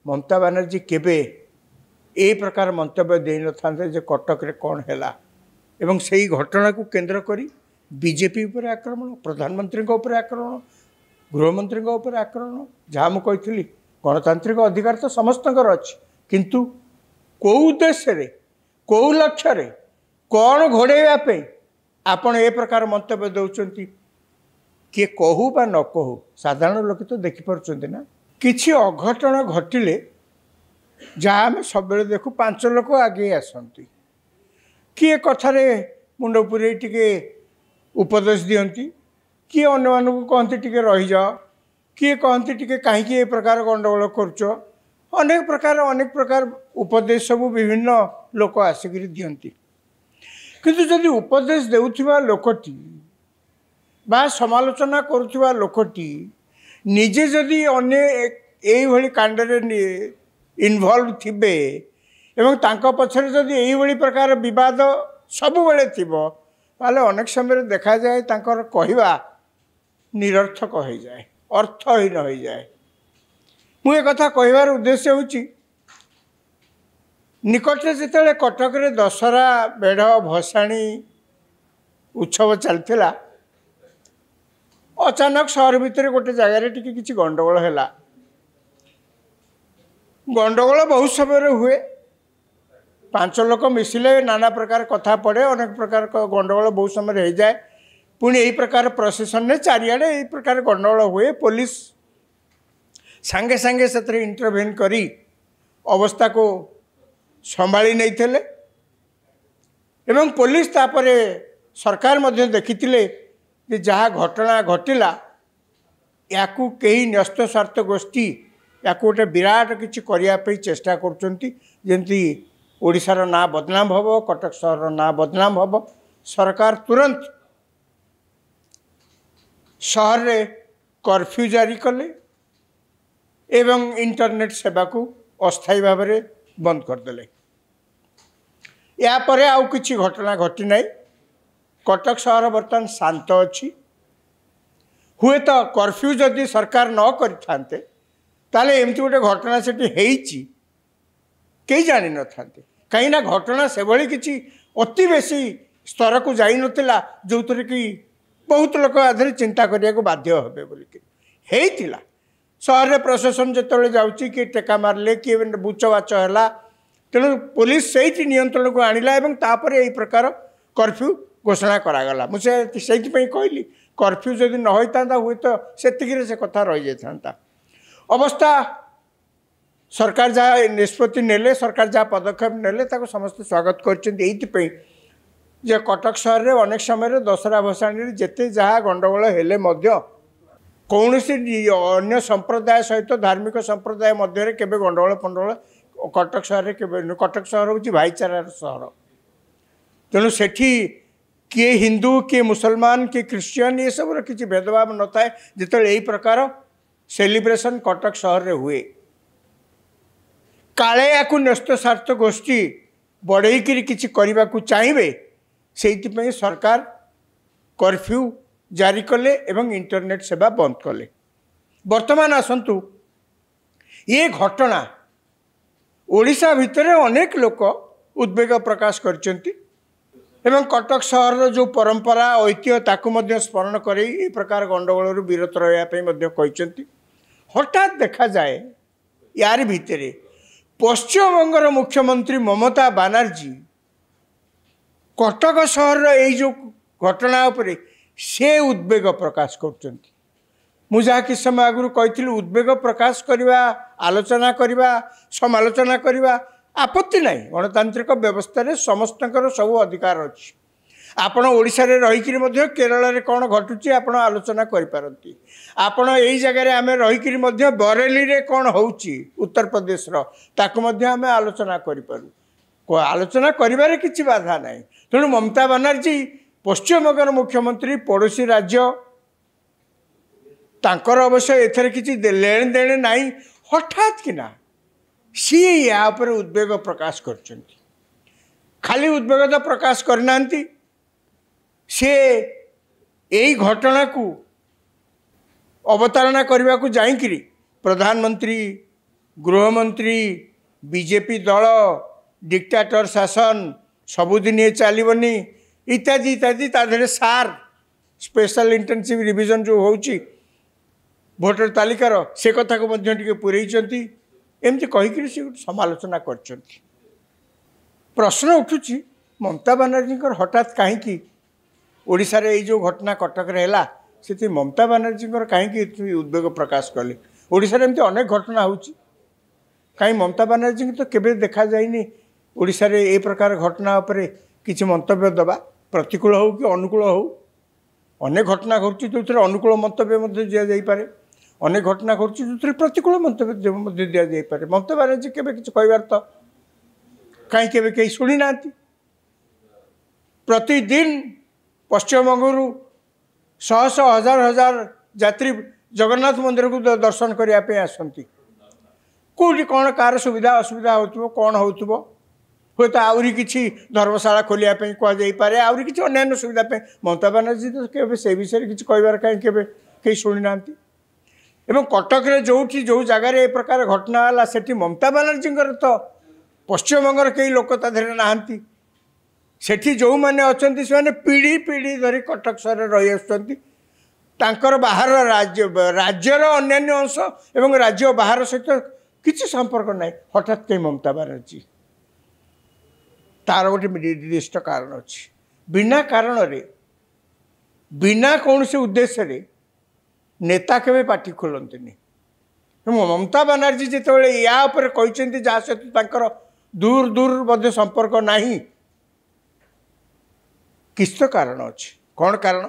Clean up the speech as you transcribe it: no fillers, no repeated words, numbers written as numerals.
ममता बानर्जी केबे ए प्रकार मंतव्य दे न था जे कटक रे कौन है एवं से ही घटना को केंद्र करी बीजेपी उपर आक्रमण प्रधानमंत्री उपर आक्रमण गृहमंत्री उपर आक्रमण जहाँ मुझे कही गणतांत्रिक अधिकार तो समस्त अच्छी किंतु कौ उद्देश्य कौ लक्ष्य रे कौन घोड़ाइवाई आपण ए प्रकार मंतव्य दौरान किए कहू बा न कहू साधारण लोक तो देखिपुं ना किसी अघटन घटिले जहाँ आम सब देखू 5 लोक आगे आसती किए कथार मुंड पुरे टिके उपदेश दियंती किए अन्य मानक कहती टिके रही जाओ किए कहती टिके कहीं प्रकार गंडगोल करुच अनेक प्रकार उपदेश सब विभिन्न लोक आसिक दियंती किंतु जदि उपदेश देउथिबा लोकटी बा समालोचना करुथिबा लोकटी निजे जदि अन्य एई भली कांडरे इन्वॉल्व थिबे एवं तांको पछरे जदि एई भली प्रकार विवाद सब बेले थिबो ताले अनेक समय देखा जाए तांकर कहिबा निरर्थक हो जाए अर्थहीन हो जाए मुझे कथा कहबार उद्देश्य होची निकटरे जिते कटक रे दशहरा बेढ़ भसाणी उत्सव चलता अचानक सहर भितर गोटे जगार टिके किसी गंडगोल है गंडगोल बहुत समय हुए 5 लोक मिसिले नाना प्रकार कथा पड़े अनेक प्रकार गंडगोल बहुत समय हो जाए पुणी यही प्रकार प्रशासन ने चारिआडे यही प्रकार गंडगोल हुए पुलिस सांगे सांगे से इंटरवेन करी अवस्था को संभाली नहीं थे एवं पुलिस तापरे सरकार मध्य देखिथिले कि जहाँ घटना घटिला याकू कई न्यस्त स्वार्थ गोष्ठी याकू गोटे विराट किसी करने चेष्टा करमती ओडिशार ना बदनाम हम कटक सहर ना बदनाम हम सरकार तुरंत सहर रे कर्फ्यू जारी कले एवं इंटरनेट सेवा को अस्थायी भाव में बंद करदे यापर आउ किसी घटना घटी ना कटक सहर बर्तमान शांत अच्छी हुए तो कर्फ्यू जदि सरकार न करते ताले एमती गोटे घटना से कई जानी न था कहीं घटना से भली किसी अति बेसी स्तर को जाई नथिला जो थरे कि बहुत लोक आधे चिंता करने को बाध्य हे बोलिकी सहर में प्रशासन जो जाऊँगी किए टेका मारे किए बुचबाच है तेणु पुलिस से नियंत्रण को आणला यही प्रकार कर्फ्यू घोषणा करागला मुझे कहली कर्फ्यू जदि न होता हुए तो से कथा रही जाता अवस्था सरकार जहाँ निष्पत्ति नेले सरकार जहाँ पदक्षेप नेले समस्त स्वागत कर कटक सहर में अनेक समय दशहरा भसाणी जिते जहाँ गंडगोल हेले कौन सी अन्य संप्रदाय सहित धार्मिक संप्रदाय मध्य केबे गंडगोल फंडगोल कटक सहर के कटक सहर हूँ भाईचारार सहर तेणु सेठी किए हिंदू किए मुसलमान किए क्रिश्चियन ये सब किसी भेदभाव न थाए जिते यही प्रकार सेलिब्रेशन कटक सहर रे हुए काले या न्यस्त स्वार्थ गोष्ठी बढ़ई किसी करने को चाहिए से सरकार कर्फ्यू जारी कले एवं इंटरनेट सेवा बंद कले वर्तमान आसतु ये घटना ओडिशा भितर अनेक लोक उद्वेग प्रकाश करचंती एवं कटक सहर जो परंपरा ऐतिह्य ताकू मध्य स्मरण कर प्रकार गंडगोल विरत रही हठात देखा जाए यार भितर पश्चिमबंगर मुख्यमंत्री ममता बानर्जी कटक सहर जो घटना उपरे से उद्वेग प्रकाश करचंती मु जहाँ कि समय आगुरी कही उद्वेग प्रकाश करवा आलोचना करवा समालोचना करवा आपत्ति नहीं गणतांत्रिक व्यवस्था रे समस्तଙ୍କର सब अधिकार अच्छी आपण ओडिशा रे रही मध्य केरल रे कौन घटुची आपण आलोचना करि पारंती आपण एई जगह रे आमे रही मध्य बरेली रे कौन होउची उत्तर प्रदेश रो ताकु मध्य आमे आलोचना करि पारु को आलोचना करिबारे किछि बाधा नहीं तेणु ममता बानर्जी पश्चिमबंग मुख्यमंत्री पड़ोशी राज्य तांकर अवश्य एथरे किछि लेन देन नहीं हठात किना सी या पर उद्वेग प्रकाश करचंती खाली उद्वेग तो प्रकाश करना से यही घटना को अवतारणा करने को जाइकरी प्रधानमंत्री गृहमंत्री बीजेपी दल डिक्टाटर शासन सबुदिन ये चलनी इत्यादि इत्यादि ताधे सार स्पेशल इंटेंसिव रिविजन जो होची भोटर तालिकार से कथा को पूरेइचंती एमती कहीकि से समालोचना कर प्रश्न उठुची ममता बनर्जी हठात कहीं ओडिशा रे जो घटना कटक है से ममता बनर्जी कहीं उद्वेग प्रकाश कले ओडिशा रे एमती अनेक घटना होची कहीं ममता बनर्जी तो केबे देखा जाइनी ओडिशा रे ए प्रकार घटना उपरे किछि मंतव्य दबा प्रतिकूल हो कि अनुकूल हो अनेक घटना घटुची जो अनुकूल मंतव्य दिया जाई पारे अनेक घटना घटुची जो प्रतिकूल मंतव्य दिया जाई पारे ममता बनर्जी केबे किछि कहबार तो कहीं केबे कहीं शुणी ना प्रतिदिन पश्चिमबंगरू शह शह हजार हजार यात्री जगन्नाथ मंदिर को दर्शन करने आसती कौटी कौन कार सुविधा असुविधा हो कौन हो हूँ तो आहरी किसी धर्मशाला खोलिया कहुपे आहरी किसी अन्य सुविधा ममता बनर्जी तो केबे से विषय किसी कहबार कहीं शुणी ना कटक जो जगार ए प्रकार घटना है से ममता बनर्जी तो पश्चिमबंगर कई लोक ताधे नहांती सेठी जो मैंने अच्छा से पीढ़ी पीढ़ी धरी कटक सहर रही आसुँच बाहर राज्यर अन्यान्य अंश एवं राज्य बाहर सहित किसी संपर्क ना हठात कहीं ममता बनर्जी तार गोटे निर्दिष्ट कारण अच्छी बिना कारण रे बिना कौन से उद्देश्य रे नेता केवे पार्टी खोलते ममता बनर्जी जिते या कहते जहाँ सहित दूर दूर संपर्क नहीं किस कारण अच्छी कौन कारण